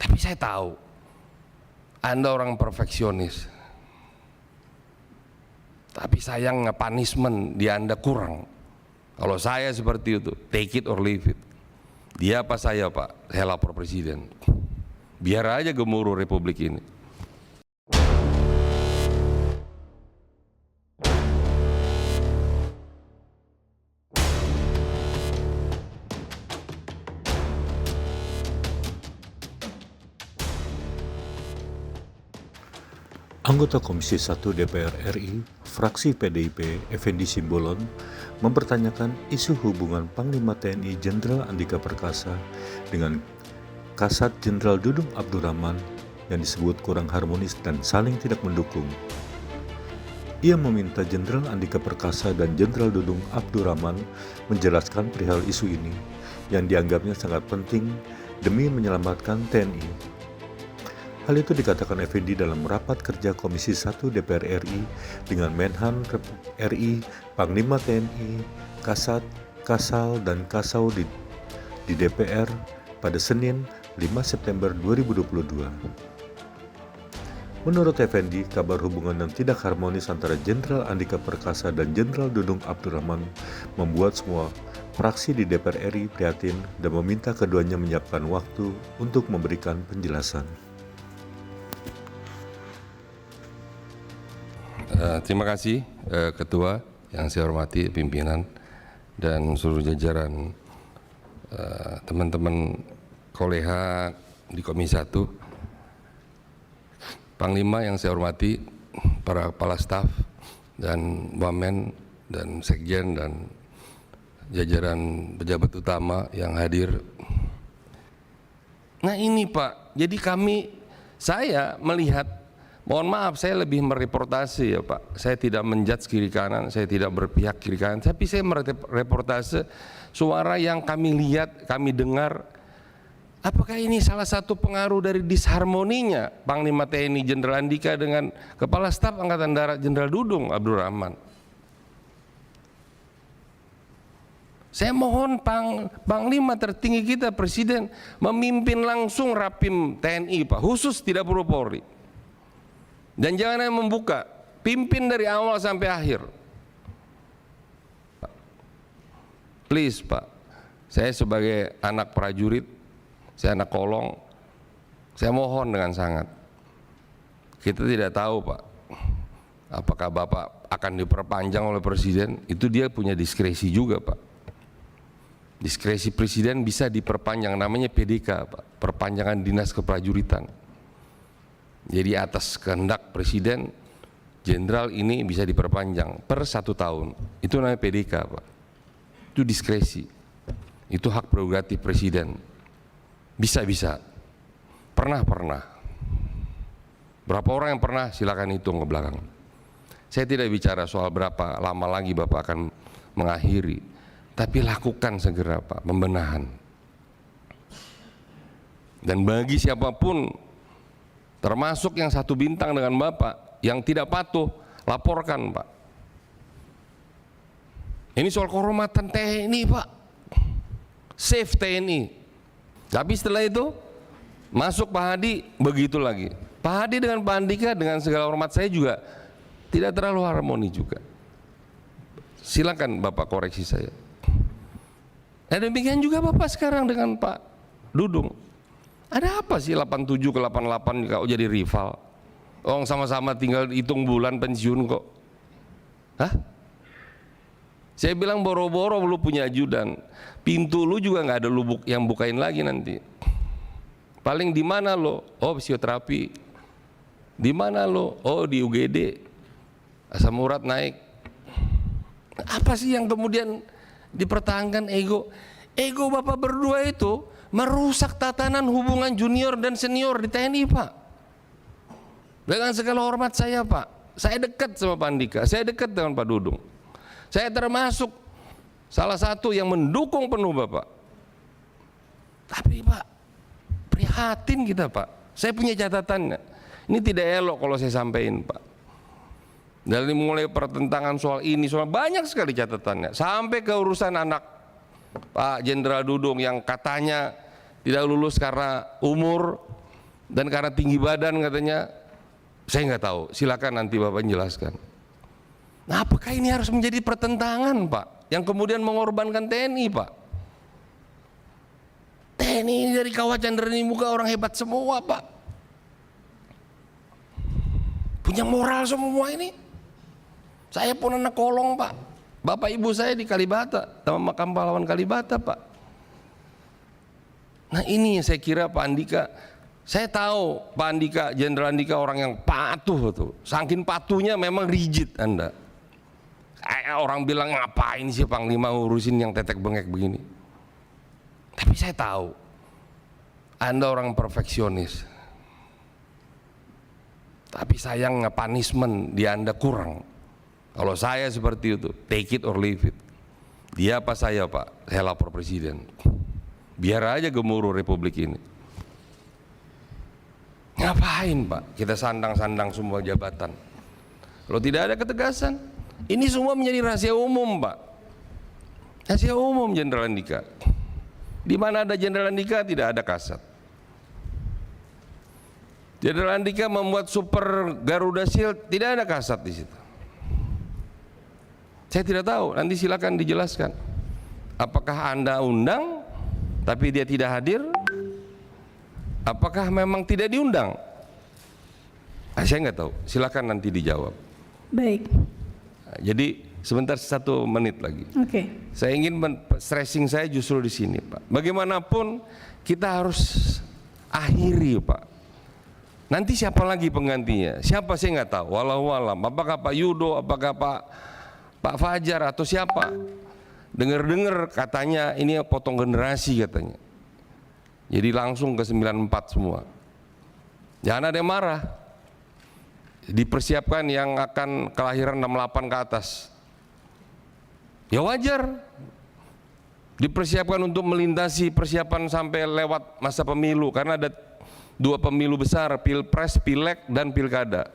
Tapi saya tahu Anda orang perfeksionis. Tapi sayang punishment di Anda kurang. Kalau saya seperti itu, take it or leave it. Dia apa saya, Pak? Saya lapor presiden. Biar aja gemuruh republik ini. Anggota Komisi 1 DPR RI, fraksi PDIP, Effendi Simbolon, mempertanyakan isu hubungan Panglima TNI Jenderal Andika Perkasa dengan Kasat Jenderal Dudung Abdurrahman yang disebut kurang harmonis dan saling tidak mendukung. Ia meminta Jenderal Andika Perkasa dan Jenderal Dudung Abdurrahman menjelaskan perihal isu ini yang dianggapnya sangat penting demi menyelamatkan TNI. Hal itu dikatakan Effendi dalam rapat kerja Komisi 1 DPR RI dengan Menhan RI, Panglima TNI, Kasat, Kasal, dan Kasau di DPR pada Senin 5 September 2022. Menurut Effendi, kabar hubungan yang tidak harmonis antara Jenderal Andika Perkasa dan Jenderal Dudung Abdurrahman membuat semua fraksi di DPR RI prihatin dan meminta keduanya menyiapkan waktu untuk memberikan penjelasan. Terima kasih Ketua yang saya hormati, pimpinan dan seluruh jajaran teman-teman koleha di Komisi 1, Panglima yang saya hormati, para kepala staf dan wamen dan sekjen dan jajaran pejabat utama yang hadir. Nah ini Pak, jadi saya melihat, mohon maaf saya lebih mereportase ya Pak, saya tidak menjudge kiri kanan, saya tidak berpihak kiri kanan, tapi saya mereportase suara yang kami lihat, kami dengar. Apakah ini salah satu pengaruh dari disharmoninya Panglima TNI Jenderal Andika dengan Kepala Staf Angkatan Darat Jenderal Dudung Abdurrahman? Saya mohon Panglima tertinggi kita, Presiden, memimpin langsung Rapim TNI Pak, khusus tidak perlu Polri. Dan jangan hanya membuka, pimpin dari awal sampai akhir. Please Pak, saya sebagai anak prajurit, saya anak kolong, saya mohon dengan sangat. Kita tidak tahu Pak, apakah Bapak akan diperpanjang oleh Presiden, itu dia punya diskresi juga Pak. Diskresi Presiden bisa diperpanjang, namanya PDK Pak, perpanjangan dinas keprajuritan. Jadi atas kehendak Presiden, Jenderal ini bisa diperpanjang per 1 tahun. Itu namanya PDK Pak. Itu diskresi. Itu hak prerogatif Presiden. Bisa-bisa. Pernah. Berapa orang yang pernah, silakan hitung ke belakang. Saya tidak bicara soal berapa lama lagi Bapak akan mengakhiri. Tapi lakukan segera Pak, pembenahan. Dan bagi siapapun, termasuk yang 1 bintang dengan Bapak, yang tidak patuh, laporkan Pak. Ini soal kehormatan TNI Pak, save TNI. Tapi setelah itu, masuk Pak Hadi, begitu lagi. Pak Hadi dengan Pak Andika, dengan segala hormat saya juga, tidak terlalu harmoni juga. Silakan Bapak koreksi saya. Dan demikian juga Bapak sekarang dengan Pak Dudung. Ada apa sih 87 ke 88 kau jadi rival? Orang sama-sama tinggal hitung bulan pensiun kok. Hah? Saya bilang boro-boro lu punya ajudan. Pintu lu juga nggak ada lu yang bukain lagi nanti. Paling di mana lo? Oh fisioterapi. Di mana lo? Oh di UGD. Asam urat naik. Apa sih yang kemudian dipertahankan ego? Ego Bapak berdua itu merusak tatanan hubungan junior dan senior di TNI Pak. Dengan segala hormat saya Pak, saya dekat sama Pak Andika, saya dekat dengan Pak Dudung. Saya termasuk salah satu yang mendukung penuh Bapak. Tapi Pak, prihatin kita Pak. Saya punya catatannya. Ini tidak elok kalau saya sampaikan Pak. Dari mulai pertentangan soal ini, soal banyak sekali catatannya. Sampai ke urusan anak Pak Jenderal Dudung yang katanya tidak lulus karena umur, Dan karena tinggi badan katanya, saya nggak tahu, silakan nanti Bapak jelaskan. Nah, apakah ini harus menjadi pertentangan, Pak, yang kemudian mengorbankan TNI, Pak? TNI ini dari Kawah Chandra Muga orang hebat semua, Pak. Punya moral semua ini. Saya pun anak kolong, Pak. Bapak ibu saya di Kalibata, sama makam pahlawan Kalibata, Pak. Nah, ini yang saya kira Pak Andika, saya tahu Pak Andika, Jenderal Andika orang yang patuh tuh. Saking patuhnya memang rigid Anda. Orang bilang ngapain sih Panglima ngurusin yang tetek bengek begini. Tapi saya tahu Anda orang perfeksionis. Tapi sayang punishment di Anda kurang. Kalau saya seperti itu, take it or leave it. Dia apa saya, Pak? Saya lapor Presiden. Biar aja gemuruh Republik ini. Ngapain, Pak? Kita sandang-sandang semua jabatan. Kalau tidak ada ketegasan, ini semua menjadi rahasia umum, Pak. Rahasia umum Jenderal Andika. Di mana ada Jenderal Andika tidak ada kasat. Jenderal Andika membuat Super Garuda Shield, tidak ada kasat di situ. Saya tidak tahu, nanti silakan dijelaskan. Apakah Anda undang tapi dia tidak hadir? Apakah memang tidak diundang? Saya nggak tahu, silakan nanti dijawab. Baik. Jadi sebentar 1 menit lagi. Oke. Saya ingin stressing saya justru di sini, Pak. Bagaimanapun kita harus akhiri, Pak. Nanti siapa lagi penggantinya? Siapa saya nggak tahu. Walau alam. Apakah Pak Yudo? Apakah Pak Fajar atau siapa? Dengar-dengar katanya ini potong generasi katanya. Jadi langsung ke 94 semua. Jangan ada yang marah. Dipersiapkan yang akan kelahiran 68 ke atas. Ya wajar. Dipersiapkan untuk melintasi persiapan sampai lewat masa pemilu karena ada 2 pemilu besar, Pilpres, Pileg dan Pilkada.